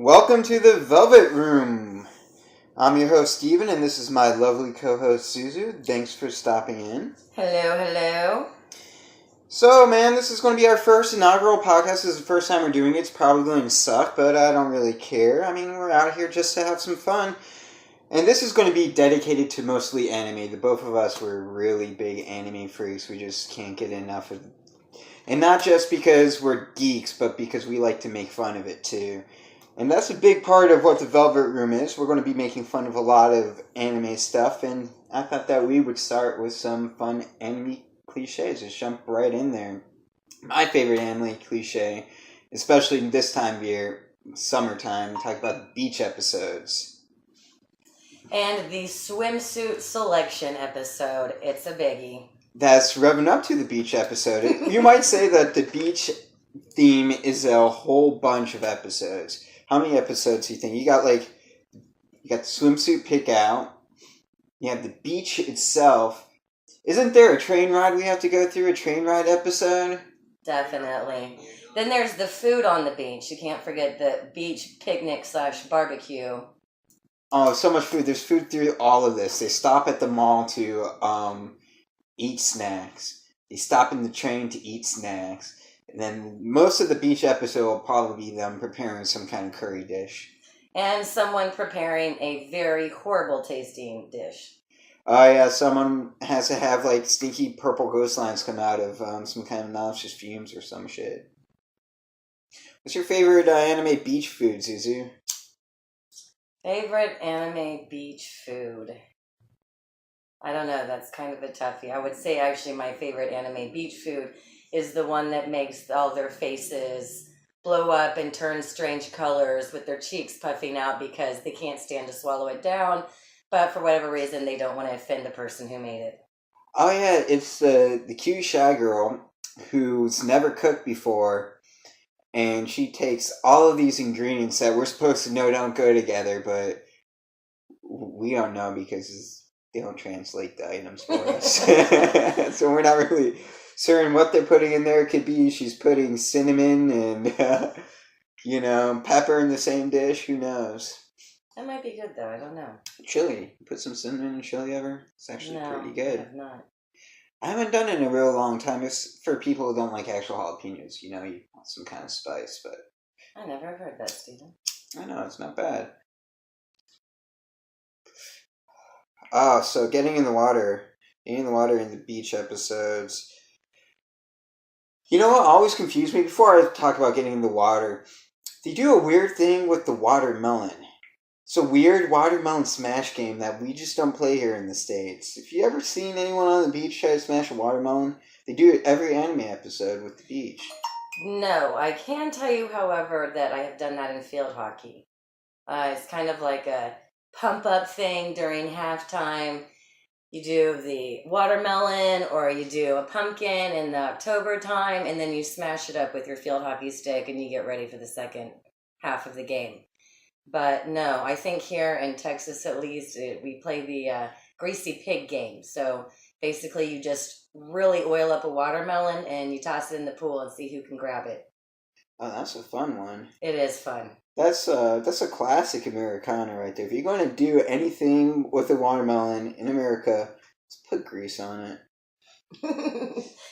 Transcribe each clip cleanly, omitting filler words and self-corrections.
Welcome to the Velvet Room. I'm your host, Steven, and this is my lovely co-host, ZuZu. Thanks for stopping in. Hello. So, man, this is going to be our first inaugural podcast. This is the first time we're doing it. It's probably going to suck, but I don't really care. I mean, we're out here just to have some fun. And this is going to be dedicated to mostly anime. The both of us were really big anime freaks. We just can't get enough of it. And not just because we're geeks, but because we like to make fun of it, too. And that's a big part of what the Velvet Room is. We're going to be making fun of a lot of anime stuff, and I thought that we would start with some fun anime cliches. Just jump right in there. My favorite anime cliche, especially this time of year, summertime, talk about beach episodes. And the swimsuit selection episode, it's a biggie. That's revving up to the beach episode. You might say that the beach theme is a whole bunch of episodes. How many episodes do you think? You got the swimsuit pick out. You have the beach itself. Isn't there a train ride we have to go through? A train ride episode? Definitely. Then there's the food on the beach. You can't forget the beach picnic / barbecue. Oh, so much food. There's food through all of this. They stop at the mall to eat snacks. They stop in the train to eat snacks. And then most of the beach episode will probably be them preparing some kind of curry dish. And someone preparing a very horrible tasting dish. Oh yeah, someone has to have stinky purple ghost lines come out of some kind of noxious fumes or some shit. What's your favorite anime beach food, ZuZu? Favorite anime beach food? I don't know, that's kind of a toughie. I would say actually my favorite anime beach food is the one that makes all their faces blow up and turn strange colors with their cheeks puffing out because they can't stand to swallow it down, but for whatever reason they don't want to offend the person who made it. Oh yeah, it's the cute shy girl who's never cooked before, and she takes all of these ingredients that we're supposed to know don't go together, but we don't know because they don't translate the items for us. So we're not really certain what they're putting in there. It could be she's putting cinnamon and, pepper in the same dish. Who knows? That might be good, though. I don't know. Chili. Put some cinnamon in chili ever? It's actually pretty good. I have not. I haven't done it in a real long time. It's for people who don't like actual jalapenos. You want some kind of spice, but... I never have heard that, Stephen. I know, it's not bad. Oh, so getting in the water in the beach episodes. You know what always confused me? Before I talk about getting in the water, they do a weird thing with the watermelon. It's a weird watermelon smash game that we just don't play here in the States. If you ever seen anyone on the beach try to smash a watermelon, they do it every anime episode with the beach. No, I can tell you, however, that I have done that in field hockey. It's kind of like a pump-up thing during halftime. You do the watermelon or you do a pumpkin in the October time, and then you smash it up with your field hockey stick and you get ready for the second half of the game. But no, I think here in Texas at least, we play the greasy pig game. So basically you just really oil up a watermelon and you toss it in the pool and see who can grab it. Oh, that's a fun one. It is fun. That's a classic Americana right there. If you're going to do anything with a watermelon in America, let's put grease on it.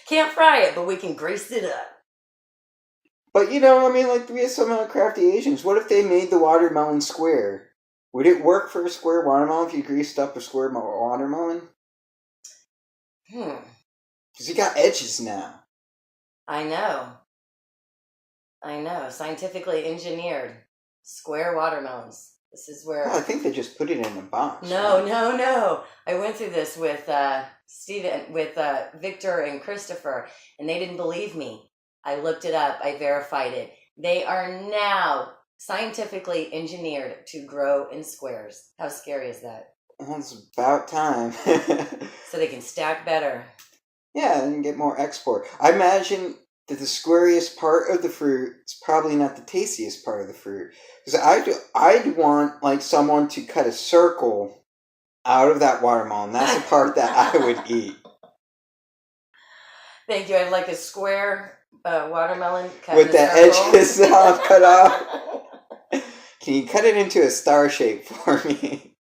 Can't fry it, but we can grease it up. But we have some crafty Asians. What if they made the watermelon square? Would it work for a square watermelon if you greased up a square watermelon? Because you got edges now. I know. Scientifically engineered square watermelons. This is where... Well, I think they just put it in a box. No. I went through this with Victor and Christopher, and they didn't believe me. I looked it up. I verified it. They are now scientifically engineered to grow in squares. How scary is that? Well, it's about time. So they can stack better. Yeah, and get more export. I imagine that the squariest part of the fruit is probably not the tastiest part of the fruit. Because I'd want someone to cut a circle out of that watermelon. That's the part that I would eat. Thank you. I'd like a square watermelon cut with the edges cut off. Can you cut it into a star shape for me?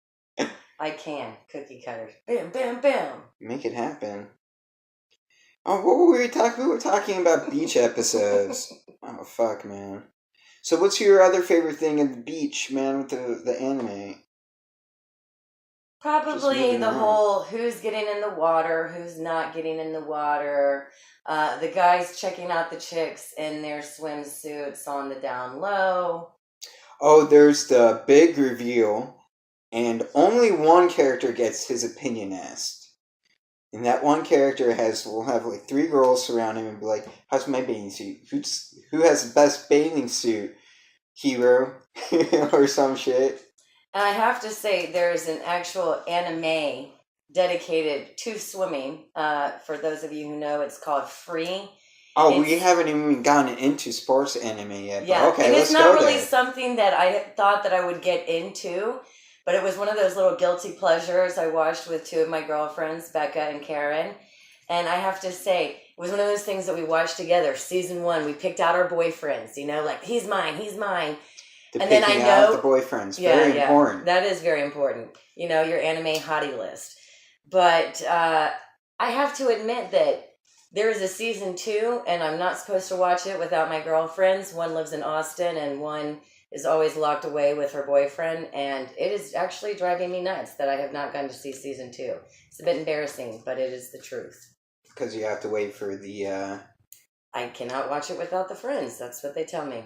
I can. Cookie cutters. Bam, bam, bam. Make it happen. Oh, what were we talking? We were talking about beach episodes. Oh, fuck, man. So what's your other favorite thing at the beach, man, with the anime? Probably the whole who's getting in the water, who's not getting in the water. The guys checking out the chicks in their swimsuits on the down low. Oh, there's the big reveal, and only one character gets his opinion asked. And that one character will have like 3 girls surround him and be like, "How's my bathing suit? Who has the best bathing suit? Hero?" or some shit. And I have to say, there's an actual anime dedicated to swimming. For those of you who know, it's called Free. Oh, we haven't even gotten into sports anime yet. Yeah, okay, and let's it's not go really there. something that I thought that I would get into, but it was one of those little guilty pleasures I watched with 2 of my girlfriends, Becca and Karen. And I have to say, it was one of those things that we watched together. Season 1, we picked out our boyfriends, like, he's mine, he's mine. And then I know the boyfriends, very important. That is very important. Your anime hottie list. But I have to admit that there is a season 2, and I'm not supposed to watch it without my girlfriends. One lives in Austin, and one is always locked away with her boyfriend, and it is actually driving me nuts that I have not gone to see season 2. It's a bit embarrassing, but it is the truth. Because you have to wait for the... I cannot watch it without the friends. That's what they tell me.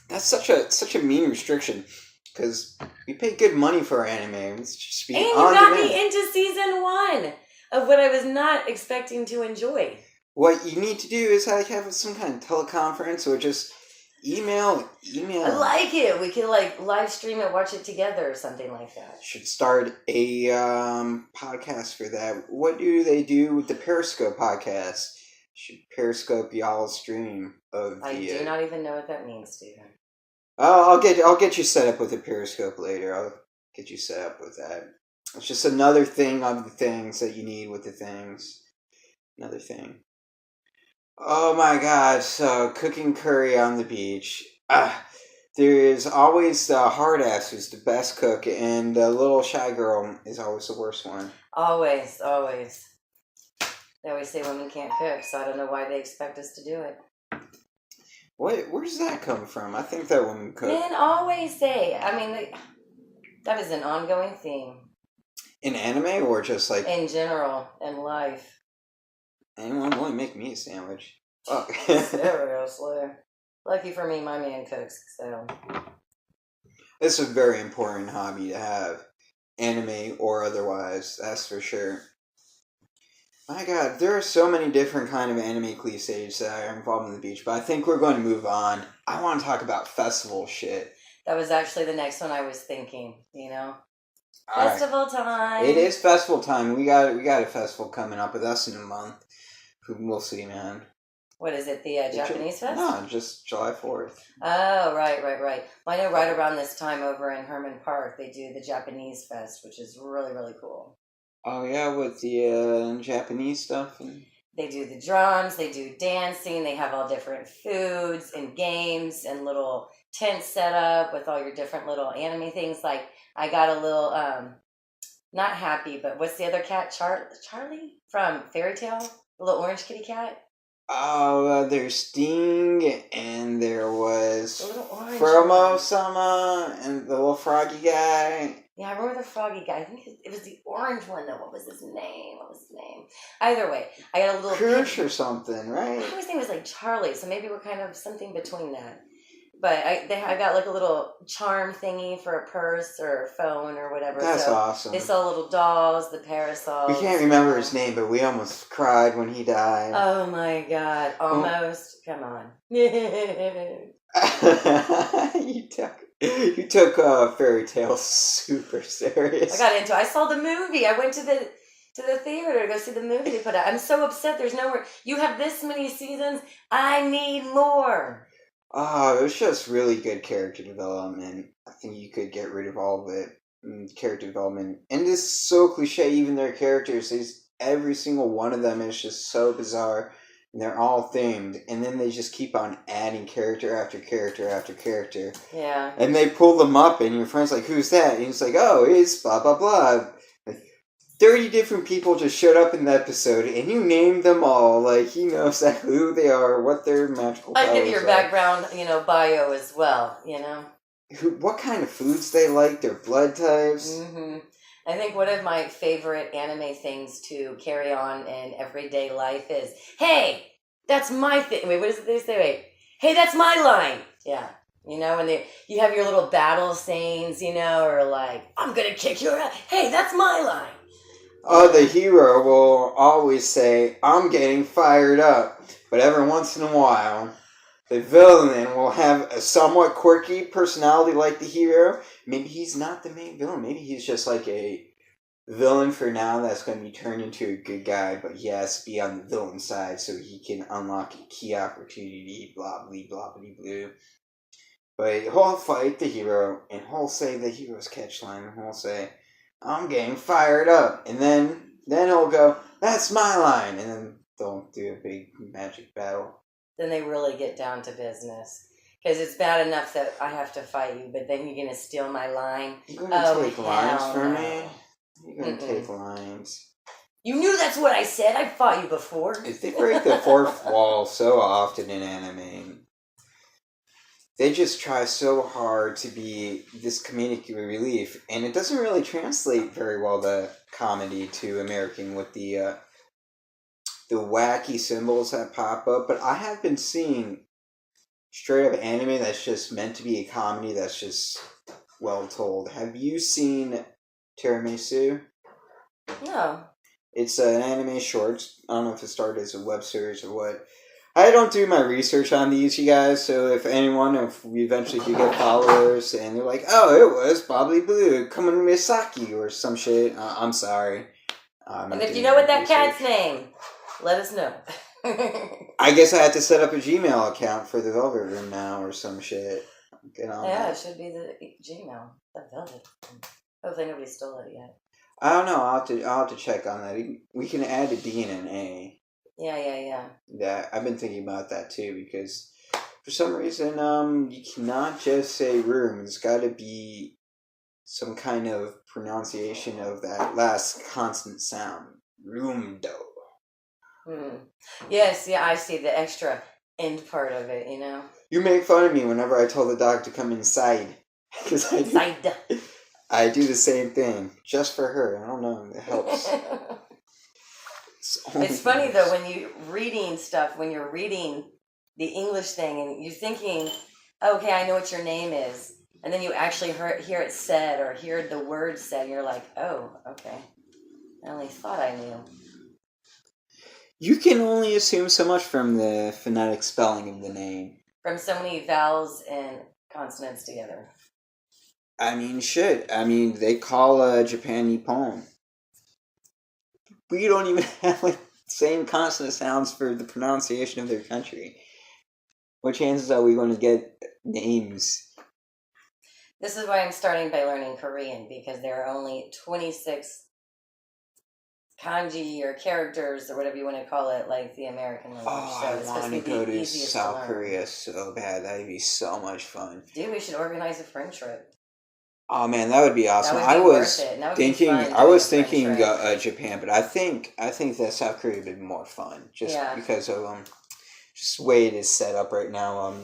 That's such a mean restriction, because we pay good money for our anime. It's just and you got me into season 1 of what I was not expecting to enjoy. What you need to do is have some kind of teleconference or just email. I like it. We can live stream it, watch it together, or something like that. Should start a podcast for that. What do they do with the Periscope podcast? Should Periscope y'all's stream of the... I do not even know what that means, Stephen. Oh, I'll get you set up with a Periscope later. I'll get you set up with that. It's just another thing of the things that you need with the things. Another thing. Oh my god, so cooking curry on the beach. There is always the hard ass who's the best cook, and the little shy girl is always the worst one. Always, always. They always say women can't cook, so I don't know why they expect us to do it. Where does that come from? I think that women cook. Men always say. I mean, that is an ongoing theme. In anime or just like... In general, in life. Anyone want to make me a sandwich? Fuck. Seriously. Lucky for me, my man cooks, so... It's a very important hobby to have. Anime or otherwise, that's for sure. My god, there are so many different kind of anime cliches that are involved in the beach, but I think we're going to move on. I want to talk about festival shit. That was actually the next one I was thinking, All festival time. It is festival time. We got a festival coming up with us in a month. We'll see, man. What is it, the Japanese Fest? No, just July 4th. Oh, right. Well, I know right around this time over in Herman Park, they do the Japanese Fest, which is really, really cool. Oh, yeah, with the Japanese stuff? They do the drums, they do dancing, they have all different foods and games and little tents set up with all your different little anime things. Like, I got a little, not Happy, but what's the other cat? Charlie? From Fairy Tale? The little orange kitty cat? Oh, there's Sting, and there was Fromo-sama, and the little froggy guy. Yeah, I remember the froggy guy. I think it was the orange one, though. What was his name? Either way, I got a little... Kirsch or something, right? I always think it was like Charlie, so maybe we're kind of something between that. But I got like a little charm thingy for a purse or a phone or whatever. That's awesome. They saw little dolls, the parasols. We can't remember his name, but we almost cried when he died. Oh my god, almost. Come on. You took Fairy Tale super serious. I saw the movie. I went to the theater to go see the movie they put out. I'm so upset there's nowhere. You have this many seasons. I need more. Oh, it was just really good character development. I think you could get rid of all of it. Character development. And this is so cliche, even their characters. Every single one of them is just so bizarre. And they're all themed, and then they just keep on adding character after character after character. Yeah. And they pull them up, and your friend's like, "Who's that?" And he's like, "Oh, it's blah blah blah." Like 30 different people just showed up in the episode, and you named them all. Like he knows exactly who they are, what their magical powers are. I give your background, bio as well. What kind of foods they like, their blood types. Mm-hmm. I think one of my favorite anime things to carry on in everyday life is, "Hey, that's my thing." Wait, what does they say? Wait, "Hey, that's my line." Yeah, and you have your little battle sayings, or like, "I'm gonna kick your ass." Hey, that's my line. Oh, the hero will always say, "I'm getting fired up," but every once in a while, the villain will have a somewhat quirky personality like the hero. Maybe he's not the main villain. Maybe he's just like a villain for now that's going to be turned into a good guy, but he has to be on the villain side so he can unlock a key opportunity, blah, blah, blah, blah, blah. But he'll fight the hero, and he'll say the hero's catchline, and he'll say, "I'm getting fired up," and then he'll go, "That's my line," and then they'll do a big magic battle. Then they really get down to business. Because it's bad enough that I have to fight you, but then you're going to steal my line. You're going to take lines from me? You're going to take lines. You knew that's what I said. I fought you before. They break the fourth wall so often in anime. They just try so hard to be this comedic relief, and it doesn't really translate very well, the comedy to American with the wacky symbols that pop up. But I have been seeing straight up anime that's just meant to be a comedy that's just well told. Have you seen Tiramisu? No. It's an anime short. I don't know if it started as a web series or what. I don't do my research on these, you guys, so if we eventually do get followers and they're like, "Oh, it was Bobbly Blue coming to Misaki," or some shit, I'm sorry. And if you know what that cat's name, let us know. I guess I have to set up a Gmail account for the Velvet Room now or some shit. Get on that. It should be the Gmail. The Velvet Room. Hopefully nobody stole it yet. I don't know. I'll have to check on that. We can add a D and an A. Yeah. Yeah, I've been thinking about that too because for some reason, you cannot just say room. It's got to be some kind of pronunciation of that last consonant sound. Roomdo. Yes, I see the extra end part of it, You make fun of me whenever I tell the dog to come inside. Because I do the same thing. Just for her. I don't know. It helps. It's funny, though, when you're reading stuff, when you're reading the English thing, and you're thinking, "Okay, I know what your name is." And then you actually hear it said or hear the word said, and you're like, "Oh, okay. I only thought I knew." You can only assume so much from the phonetic spelling of the name. From so many vowels and consonants together. I mean, shit. They call Japan Nippon. We don't even have the same consonant sounds for the pronunciation of their country. What chances are we going to get names? This is why I'm starting by learning Korean, because there are only 26 kanji or characters or whatever you want to call it, like the American language. I want to go to South Korea so bad. That'd be so much fun. Dude, we should organize a friend trip. Oh man, that would be awesome. I was thinking Japan, but I think that South Korea would be more fun just because of just the way it is set up right now.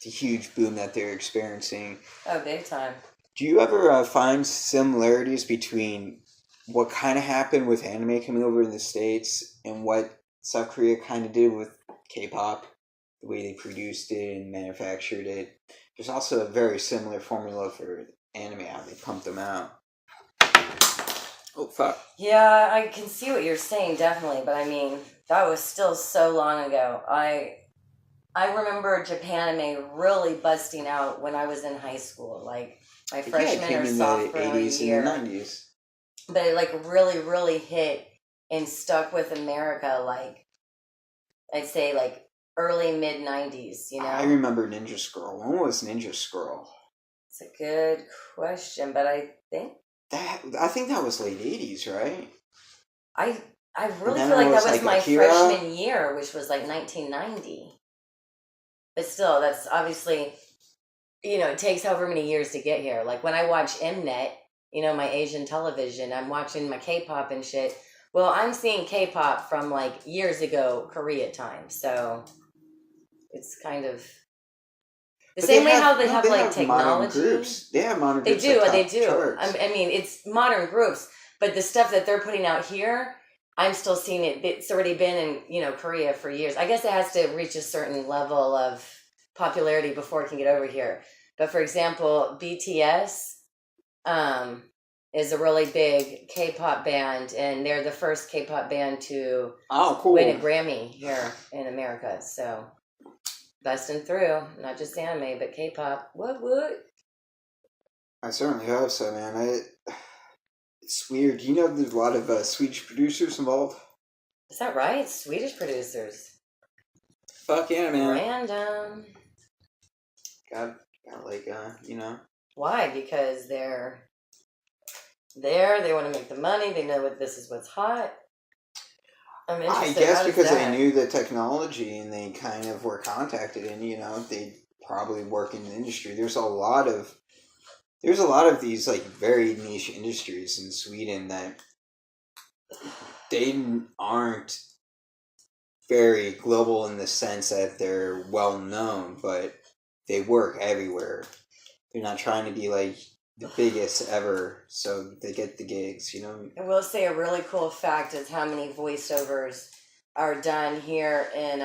The huge boom that they're experiencing. Oh, big time. Do you ever find similarities between what kind of happened with anime coming over in the States and what South Korea kind of did with K-pop? The way they produced it and manufactured it. There's also a very similar formula for anime, how they pump them out. Oh, fuck. Yeah, I can see what you're saying, definitely, but that was still so long ago. I remember Japanime really busting out when I was in high school, like my freshman or sophomore year. In the 80s and the 90s. But it really, really hit and stuck with America, I'd say early mid-90s, I remember Ninja Scroll. When was Ninja Scroll? It's a good question, but I think that was late 80s, right? I I really then feel like it that was was like my Akira. freshman year, which was like 1990. But still, that's obviously, it takes however many years to get here. Like when I watch Mnet, my Asian television, I'm watching my K-pop and shit. Well, I'm seeing K-pop from like years ago, Korea time. So it's kind of the But same way how they no, have they like have modern technology. groups. They have modern They groups do, like they top do. charts. I mean, it's modern groups, but the stuff that they're putting out here, I'm still seeing it. It's already been in Korea for years. I guess it has to reach a certain level of popularity before it can get over here. But for example, BTS is a really big K-pop band, and they're the first K-pop band to win a Grammy here in America. So busting through, not just anime, but K-pop. What? I certainly hope so, man. It's weird. There's a lot of Swedish producers involved. Is that right? Swedish producers. Fuck yeah, man. Random. Got Why? Because they're there. They want to make the money. They know this is what's hot. I'm interested. I guess because they knew the technology and they kind of were contacted, and they probably work in the industry. There's a lot of these like very niche industries in Sweden that they aren't very global in the sense that they're well known, but they work everywhere. They're not trying to be like the biggest ever, so they get the gigs, I will say a really cool fact is how many voiceovers are done here in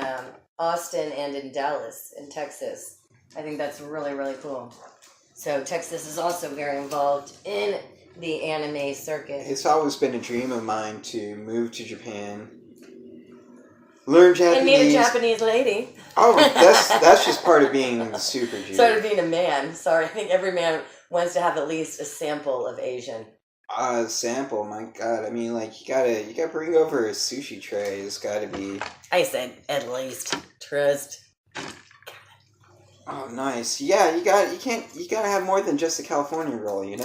Austin and in Dallas, in Texas. I think that's really, really cool. So Texas is also very involved in the anime circuit. It's always been a dream of mine to move to Japan, learn Japanese, and meet a Japanese lady. Oh, that's just part of being the super Jew. Sort of being a man. Sorry, I think every man wants to have at least a sample of Asian. Sample, my God. I mean, like you gotta bring over a sushi tray. It's gotta be. I said at least. Trust. Oh, nice. Yeah, you gotta have more than just a California roll, Well,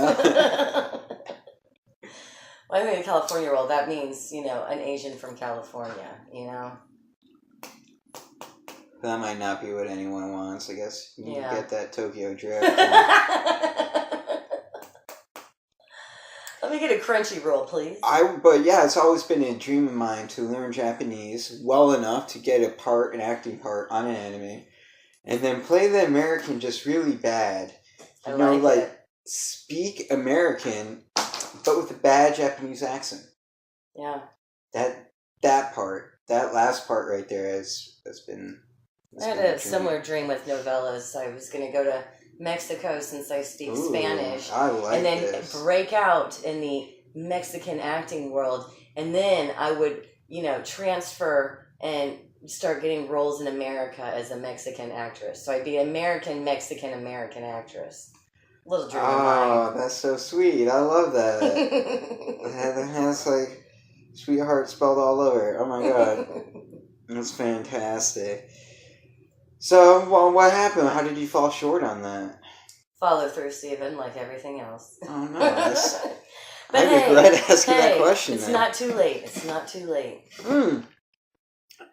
I think a California roll, that means, an Asian from California, That might not be what anyone wants, I guess. You get that Tokyo drift. Let me get a crunchy roll, please. But yeah, it's always been a dream of mine to learn Japanese well enough to get an acting part on an anime, and then play the American just really bad. Speak American, but with a bad Japanese accent. Yeah. That part, that last part right there has been. I had a similar dream with novellas. I was going to go to Mexico since I speak Spanish. I like and then this. break out in the Mexican acting world. And then I would, transfer and start getting roles in America as a Mexican actress. So I'd be American, Mexican, American actress. Little dream of mine. Oh, that's so sweet. I love that. That's like sweetheart spelled all over it. Oh my God. That's fantastic. So, well, what happened? How did you fall short on that? Follow through, Stephen, like everything else. Oh, no. I regret asking that question. It's not too late. It's not too late.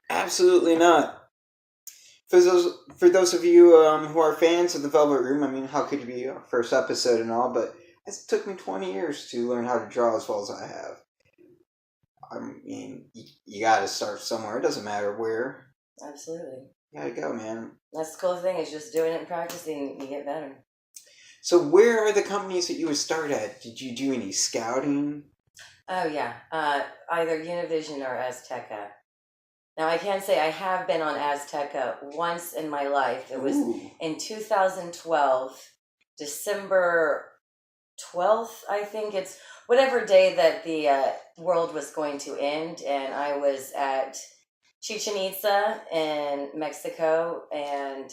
Absolutely not. For those of you who are fans of the Velvet Room, I mean, how could you be our first episode and all? But it took me 20 years to learn how to draw as well as I have. I mean, you got to start somewhere. It doesn't matter where. Absolutely. You got to go, man. That's the cool thing is just doing it and practicing. You get better. So where are the companies that you would start at? Did you do any scouting? Oh, yeah. Either Univision or Azteca. Now, I can say I have been on Azteca once in my life. It was in 2012, December 12th, I think. It's whatever day that the world was going to end. And I was at Chichen Itza in Mexico, and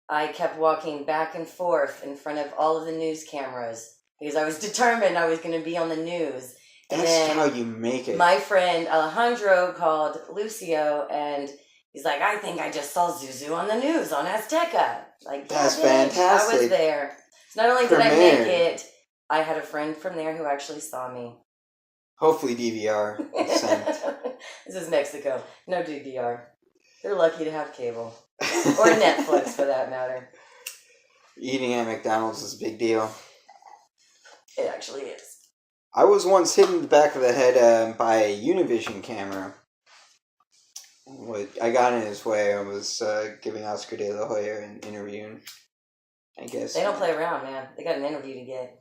I kept walking back and forth in front of all of the news cameras because I was determined I was going to be on the news. That's how you make it. My friend Alejandro called Lucio, and he's like, I think I just saw ZuZu on the news on Azteca. Like, that's fantastic. I was there. So not only did I make it, I had a friend from there who actually saw me. Hopefully DVR is sent. This is Mexico. No DVR. They're lucky to have cable. Or Netflix, for that matter. Eating at McDonald's is a big deal. It actually is. I was once hit in the back of the head by a Univision camera. I got in his way. I was giving Oscar de la Hoya an interview. I guess. They don't play around, man. They got an interview to get.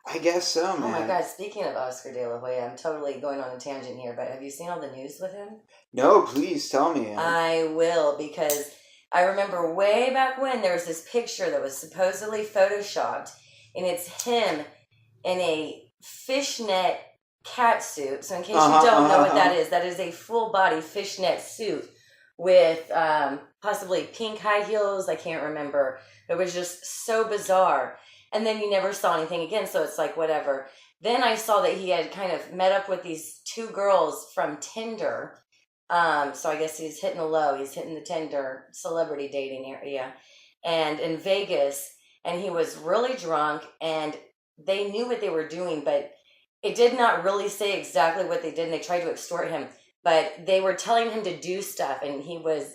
I guess so, man. Oh my God, speaking of Oscar de la Hoya, I'm totally going on a tangent here, but have you seen all the news with him? No, please tell me. I will, because I remember way back when there was this picture that was supposedly photoshopped, and it's him in a fishnet cat suit. So in case you don't know what that is a full body fishnet suit with possibly pink high heels. I can't remember. It was just so bizarre. And then you never saw anything again, so it's like whatever. Then I saw that he had kind of met up with these two girls from Tinder. So I guess he's hitting a low. He's hitting the Tinder celebrity dating area. And in Vegas, and he was really drunk, and they knew what they were doing, but it did not really say exactly what they did, and they tried to extort him. But they were telling him to do stuff, and he was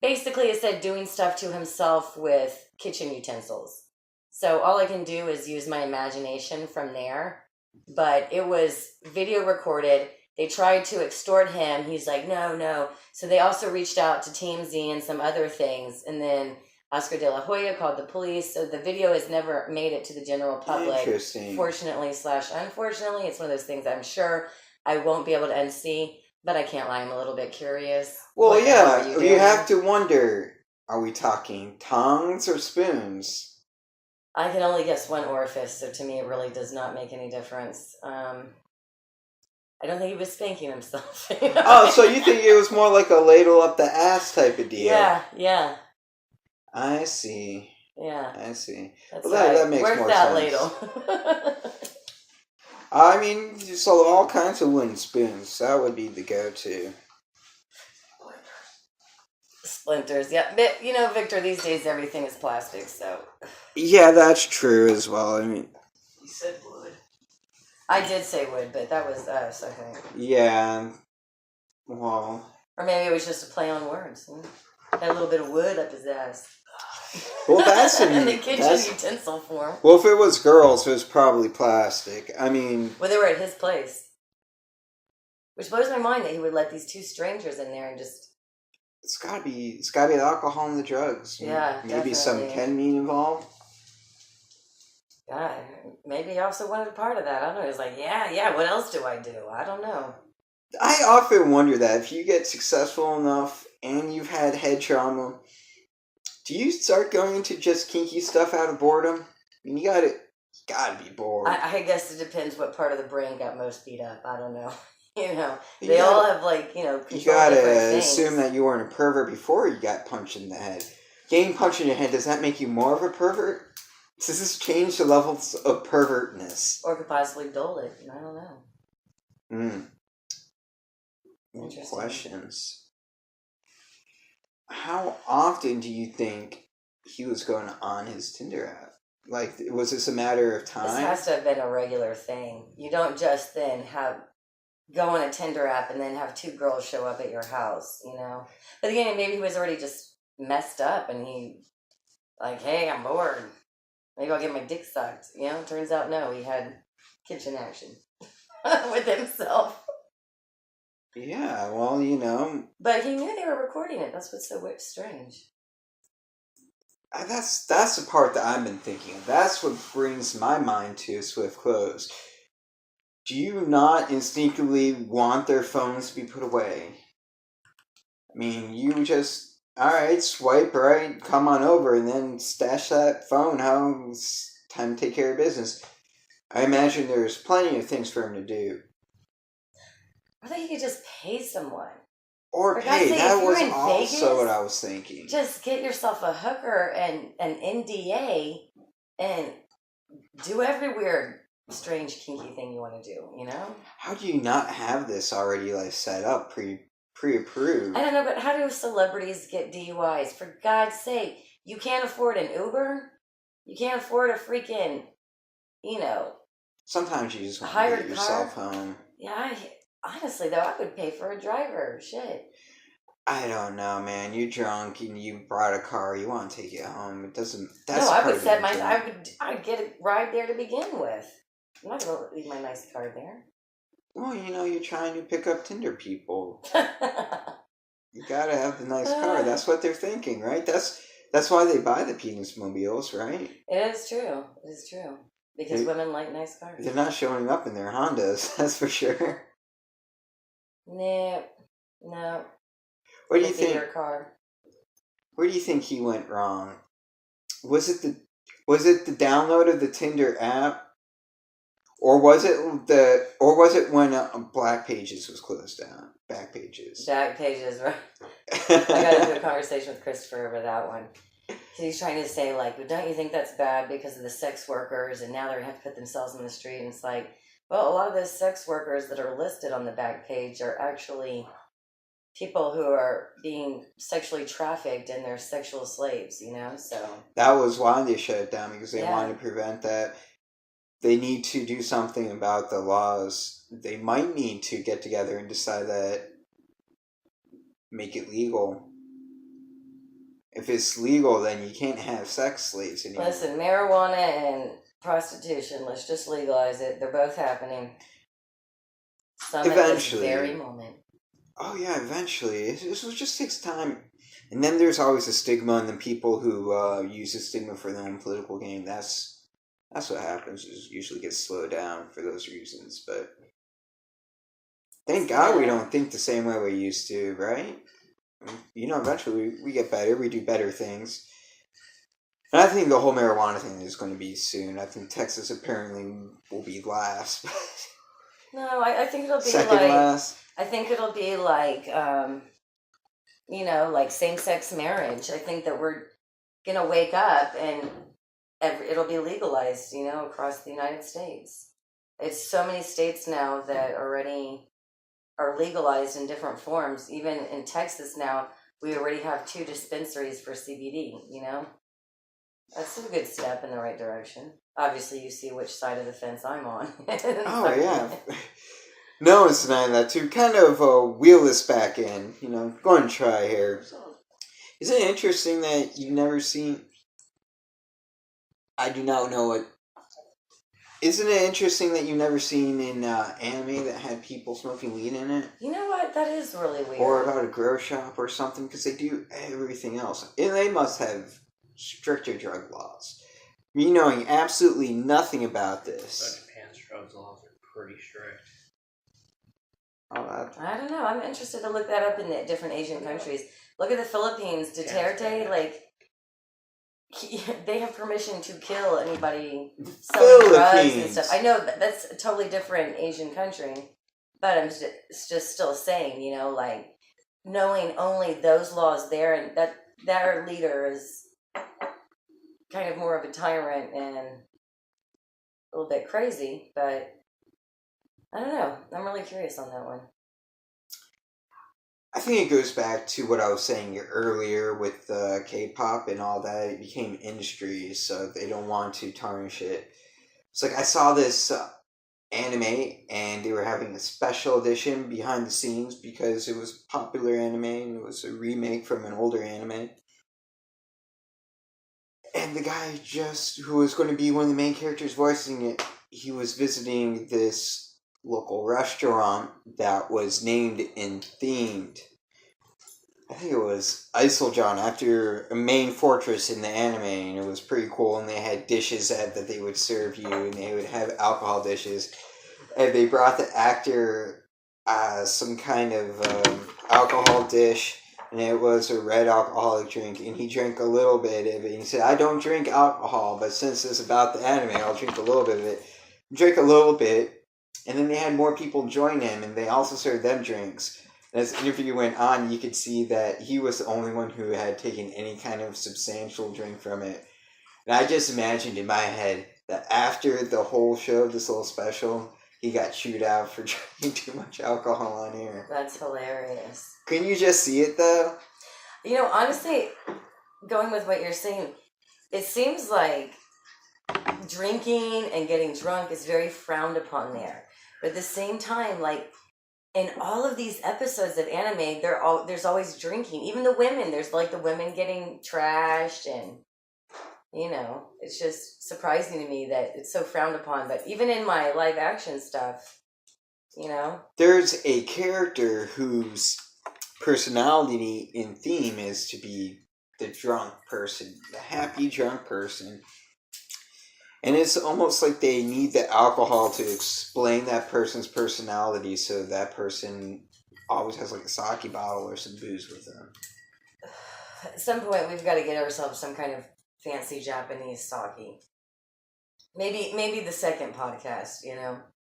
basically, it said, doing stuff to himself with kitchen utensils. So all I can do is use my imagination from there. But it was video recorded. They tried to extort him. He's like, no. So they also reached out to TMZ and some other things. And then Oscar de la Hoya called the police. So the video has never made it to the general public. Interesting. Fortunately / unfortunately, it's one of those things I'm sure I won't be able to unsee. But I can't lie, I'm a little bit curious. Well, yeah, you have to wonder, are we talking tongues or spoons? I can only guess one orifice, so to me it really does not make any difference. I don't think he was spanking himself. Oh, so you think it was more like a ladle up the ass type of deal? Yeah. I see. Yeah. I see. That's well, right. that makes Where's more that sense. ladle? I mean, you saw all kinds of wooden spoons. That would be the go-to. Splinters, yeah. But, Victor, these days everything is plastic, so... Yeah, that's true as well. I mean... You said wood. I did say wood, but that was us, I think. Yeah. Well... Or maybe it was just a play on words. Had a little bit of wood up his ass. Well, that's in the kitchen utensil form. Well, if it was girls, it was probably plastic. I mean... Well, they were at his place. Which blows my mind that he would let these two strangers in there and just... It's gotta be the alcohol and the drugs. Yeah, maybe definitely. some ketamine involved. God, maybe he also wanted a part of that. I don't know. He was like, yeah, what else do I do? I don't know. I often wonder that if you get successful enough and you've had head trauma, do you start going into just kinky stuff out of boredom? I mean, you gotta be bored. I guess it depends what part of the brain got most beat up. I don't know. They all have you gotta assume that you weren't a pervert before you got punched in the head. Getting punched in the head, does that make you more of a pervert? Does this change the levels of pervertness? Or could possibly dull it. I don't know. Interesting. Questions. How often do you think he was going on his Tinder app? Like, was this a matter of time? This has to have been a regular thing. You don't just then go on a Tinder app and then have two girls show up at your house, But again, maybe he was already just messed up and he, like, hey, I'm bored. Maybe I'll get my dick sucked. Turns out no, he had kitchen action with himself. Yeah, well, But he knew they were recording it. That's what's so strange. That's the part that I've been thinking of. That's what brings my mind to a swift close. Do you not instinctively want their phones to be put away? I mean, you just, alright, swipe right, come on over, and then stash that phone. It's time to take care of business. I imagine there's plenty of things for him to do. I think you could just pay someone. Or pay. That was also Vegas, what I was thinking. Just get yourself a hooker and an NDA and do every weird, strange, kinky thing you want to do, How do you not have this already set up, pre-approved? I don't know, but how do celebrities get DUIs? For God's sake, you can't afford an Uber? You can't afford a freaking, Sometimes you just want to get yourself home. Yeah, honestly, though, I would pay for a driver. Shit. I don't know, man. You're drunk and you brought a car. You want to take it home. It doesn't. That's No, the I part would of set being my. drunk. I'd get a ride there to begin with. I'm not gonna leave my nice car there. Well, you're trying to pick up Tinder people. You gotta have the nice car. That's what they're thinking, right? That's why they buy the penis mobiles, right? It is true. It is true. Because women like nice cars. They're not showing up in their Hondas, that's for sure. No. What do you think? Your car. Where do you think he went wrong? Was it the download of the Tinder app, or was it when Black Pages was closed down? Back Pages. Back Pages, right? I got into a conversation with Christopher over that one. He's trying to say, like, but don't you think that's bad because of the sex workers and now they have to put themselves on the street? And it's like, well, a lot of those sex workers that are listed on the back page are actually people who are being sexually trafficked and they're sexual slaves, so. That was why they shut it down, because they wanted to prevent that. They need to do something about the laws. They might need to get together and decide that, make it legal. If it's legal, then you can't have sex slaves anymore. Listen, marijuana and prostitution, let's just legalize it. They're both happening. Eventually. At this very moment. Oh yeah, eventually. This just takes time. And then there's always a stigma, and then people who use the stigma for their own political gain. That's what happens. It usually gets slowed down for those reasons. But thank God we don't think the same way we used to, right? Eventually we get better. We do better things. And I think the whole marijuana thing is going to be soon. I think Texas apparently will be last. No, I think it'll be second last. I think it'll be like, like same-sex marriage. I think that we're going to wake up and it'll be legalized, across the United States. It's so many states now that already are legalized in different forms. Even in Texas now, we already have 2 dispensaries for CBD, That's a good step in the right direction. Obviously, you see which side of the fence I'm on. Oh, yeah. No, it's not that too. Kind of wheel this back in, go and try here. Isn't it interesting that you've never seen... I do not know what... Isn't it interesting that you've never seen in anime that had people smoking weed in it? You know what? That is really weird. Or about a grow shop or something, because they do everything else. And they must have stricter drug laws. Me knowing absolutely nothing about this. But Japan's drug laws are pretty strict. I don't know. I'm interested to look that up in the different Asian countries. Look at the Philippines. Duterte, they have permission to kill anybody selling drugs and stuff. I know that's a totally different Asian country, but I'm just still saying, knowing only those laws there, and that their leader is kind of more of a tyrant and a little bit crazy, but I don't know. I'm really curious on that one. I think it goes back to what I was saying earlier with K-pop and all that. It became industry, so they don't want to tarnish it. It's like I saw this anime, and they were having a special edition behind the scenes because it was popular anime, and it was a remake from an older anime. And the guy who was going to be one of the main characters voicing it, he was visiting this local restaurant that was named and themed. I think it was Iseljon, after a main fortress in the anime, and it was pretty cool. And they had dishes that they would serve you, and they would have alcohol dishes. And they brought the actor some kind of alcohol dish, and it was a red alcoholic drink, and he drank a little bit of it. And he said, "I don't drink alcohol, but since it's about the anime, I'll drink a little bit of it." Drink a little bit. And then they had more people join him, and they also served them drinks. And as the interview went on, you could see that he was the only one who had taken any kind of substantial drink from it. And I just imagined in my head that after the whole show, this little special, he got chewed out for drinking too much alcohol on air. That's hilarious. Can you just see it, though? Honestly, going with what you're saying, it seems like drinking and getting drunk is very frowned upon there. But at the same time, like, in all of these episodes of anime, there's always drinking. Even the women, there's like the women getting trashed, and it's just surprising to me that it's so frowned upon. But even in my live action stuff, there's a character whose personality in theme is to be the drunk person, the happy drunk person. And it's almost like they need the alcohol to explain that person's personality, so that person always has like a sake bottle or some booze with them. At some point, we've got to get ourselves some kind of fancy Japanese sake. Maybe the second podcast,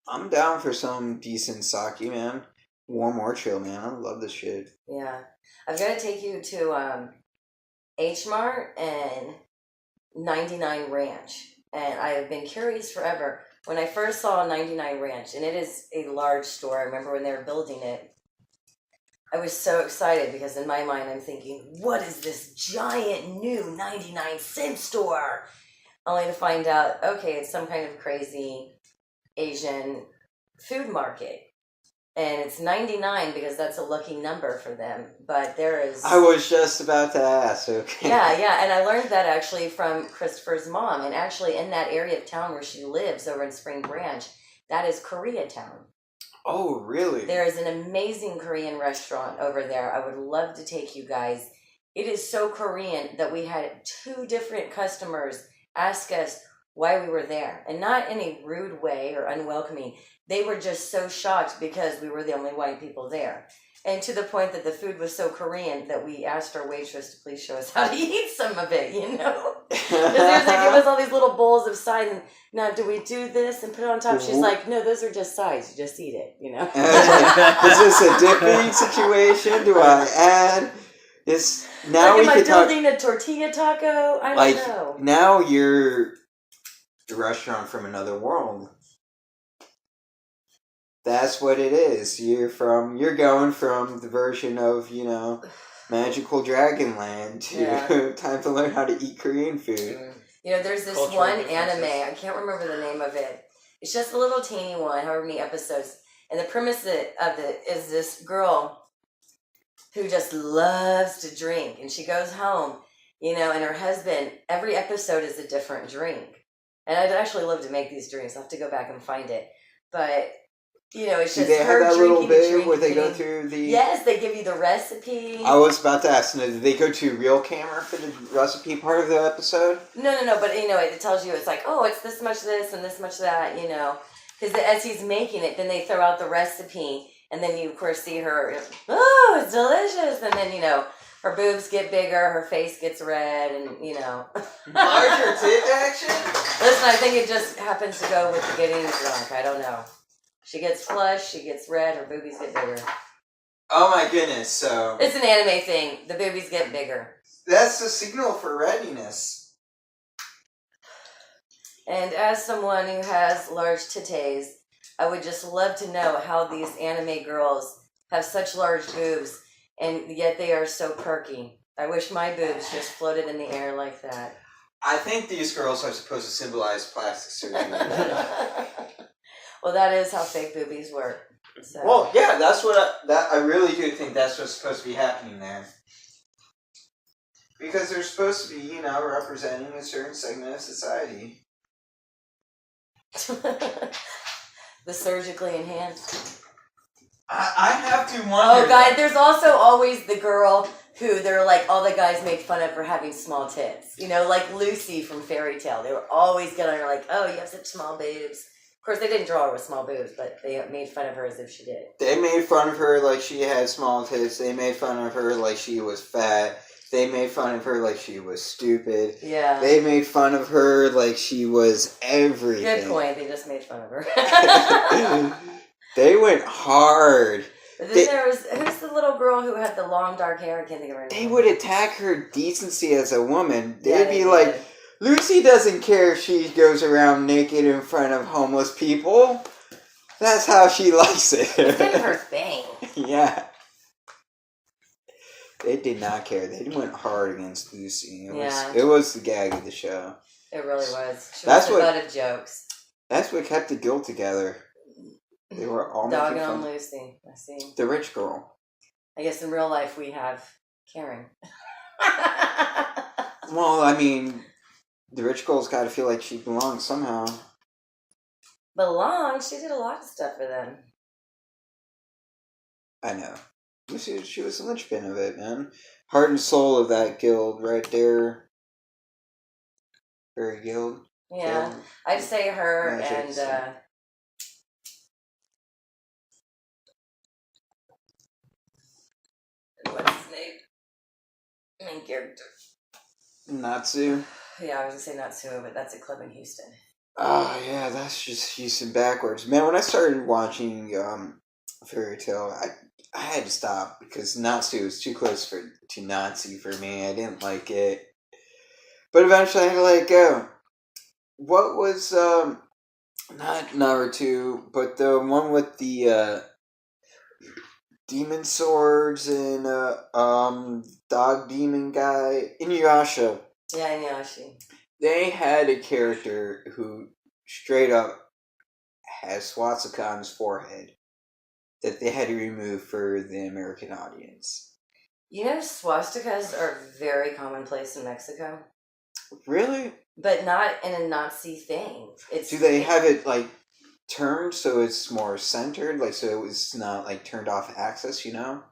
I'm down for some decent sake, man. Warm or chill, man. I love this shit. Yeah. I've got to take you to H Mart and 99 Ranch. And I have been curious forever. When I first saw 99 Ranch, and it is a large store, I remember when they were building it, I was so excited because in my mind I'm thinking, what is this giant new 99-cent store? Only to find out, okay, it's some kind of crazy Asian food market. And it's 99 because that's a lucky number for them. But there is... I was just about to ask, okay. Yeah. And I learned that actually from Christopher's mom. And actually in that area of town where she lives over in Spring Branch, that is Koreatown. Oh, really? There is an amazing Korean restaurant over there. I would love to take you guys. It is so Korean that we had 2 different customers ask us why we were there. And not in a rude way or unwelcoming. They were just so shocked because we were the only white people there. And to the point that the food was so Korean that we asked our waitress to please show us how to eat some of it, Because there's like, give us all these little bowls of sides. And now, do we do this and put it on top? She's like, no, those are just sides. You just eat it, Is this a dipping situation? Do I add? Now am I building a tortilla taco? I don't know. Now you're the restaurant from another world. That's what it is. You're going from the version of, Magical Dragonland to time to learn how to eat Korean food. There's this one anime, I can't remember the name of it. It's just a little teeny one, however many episodes. And the premise of it is this girl who just loves to drink. And she goes home, and her husband, every episode is a different drink. And I'd actually love to make these drinks. I'll have to go back and find it. But... it's just they her have that little bit where they getting, go through the... Yes, they give you the recipe. I was about to ask, did they go to real camera for the recipe part of the episode? No, but, it tells you, it's like, oh, it's this much this and this much that, Because as he's making it, then they throw out the recipe, and then you, of course, see her, oh, it's delicious, and then, her boobs get bigger, her face gets red, and, Larger tit action? Listen, I think it just happens to go with getting drunk. I don't know. She gets flushed, she gets red, her boobies get bigger. Oh my goodness, so... It's an anime thing. The boobies get bigger. That's the signal for readiness. And as someone who has large titties, I would just love to know how these anime girls have such large boobs, and yet they are so perky. I wish my boobs just floated in the air like that. I think these girls are supposed to symbolize plastic surgery. Well, that is how fake boobies work. So. Well, yeah, that's what I really do think that's what's supposed to be happening there. Because they're supposed to be, representing a certain segment of society. The surgically enhanced. I have to wonder. Oh, God, there's also always the girl who they're like, all the guys made fun of for having small tits. Like Lucy from Fairy Tale. They were always getting her like, oh, you have such small boobs. Of course, they didn't draw her with small boobs, but they made fun of her as if she did. They made fun of her like she had small tits. They made fun of her like she was fat. They made fun of her like she was stupid. Yeah. They made fun of her like she was everything. Good point. They just made fun of her. They went hard. But then who's the little girl who had the long dark hair? I can't think of her name. They would attack her decency as a woman. They'd be like... Lucy doesn't care if she goes around naked in front of homeless people. That's how she likes it. It's kind of her thing. Yeah. They did not care. They went hard against Lucy. It was the gag of the show. It really was. She was the butt of jokes. That's what kept the guild together. They were all Dog making on fun. Lucy. I see. The rich girl. I guess in real life we have Karen. Well, I mean, the rich girl's got to feel like she belongs somehow. Belong? She did a lot of stuff for them. I know. She was the linchpin of it, man. Heart and soul of that guild right there. Very guild. Yeah. Guild. I'd say her Magic, and so. what's his name? Main character. Natsu. Yeah, I was gonna say Natsuo, but that's a club in Houston. Oh, yeah, that's just Houston backwards. Man, when I started watching Fairy Tail, I had to stop because Natsu was too close to Nazi for me. I didn't like it. But eventually I had to let it go. What was, not Naruto, but the one with the demon swords and dog demon guy, Inuyasha. Yeah, Inuyasha. They had a character who straight up has swastika on his forehead that they had to remove for the American audience. You know, swastikas are very commonplace in Mexico, Really? but not in a Nazi thing. Do they have it like turned so it's more centered, like so it's not like turned off access? You know?